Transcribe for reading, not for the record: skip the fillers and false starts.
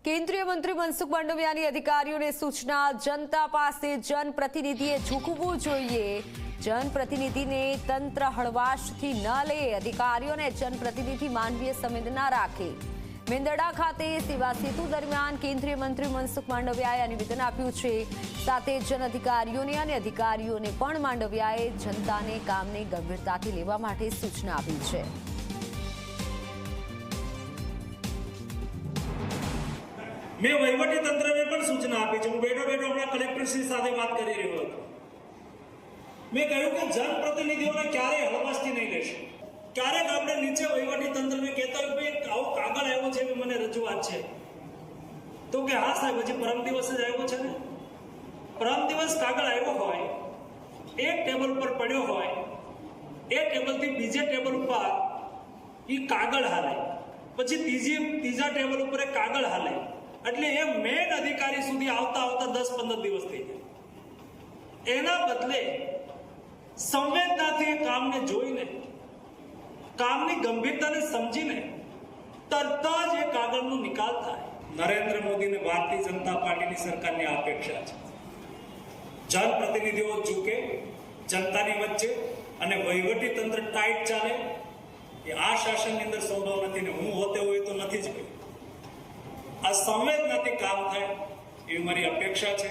केंद्रीय मंत्री मनसुख मांडवियाની અધિકારીઓને સૂચના જનતા પાસે જનપ્રતિનિધિએ ઝૂકવું જોઈએ। જનપ્રતિનિધિને તંત્ર હળવાશથી ન લે। અધિકારીઓને જનપ્રતિનિધિ માનવીય સંવેદના રાખે। મેંદરડા ખાતે સેવા સેતુ દરમિયાન કેન્દ્રીય મંત્રી મનસુખ માંડવિયાએ નિવેદન આપ્યું છે। સાથે જન અધિકારીઓને અને અધિકારીઓને પણ માંડવિયાએ જનતાને કામને ગંભીરતાથી લેવા માટે સૂચના આપી છે। मैं वहीवटी तंत्र ने पण सूचना आपी है। बैठो बैठो हमने कलेक्टरश्री साथे बात करी रह्यो हतो। मैं कहूं कि जनप्रतिनिधिओने क्यारे हळवाशथी नहीं लेशो। क्यारेक आपणे नीचे वहीवटी तंत्र ने कहेता होय भाई आवो कागळ आव्यो छे मने रजूआत छे तो के हाँ साहेब हजी परम दिवस ज आव्यो छे ने। परम दिवस कागळ आव्यो होय एक टेबल पर पड्यो होय ए टेबल थी बीजे टेबल पर ई कागळ हाले पछी तीजा टेबल पर एक कागळ हाले એટલે એ મેન અધિકારી સુધી આવતા આવતા 10-15 દિવસ થઈ જાય। એના બદલે સંવેદનાથી કામને જોઈને કામની ગંભીરતાને સમજીને તરત જ એ કાગળનો નિકાલ થાય। નરેન્દ્ર મોદીને ભારતીય જનતા પાર્ટીની સરકારની અપેક્ષા છે જનપ્રતિનિધિઓ ઝૂકે જનતાની વચ્ચે અને વહીવટી તંત્ર ટાઈટ ચાલે। એ આ શાસનની અંદર સંભવ નથી ને હું હોતે હોય તો નથી જ। આ સંવેદનાથી કામ થાય એવી મારી અપેક્ષા છે।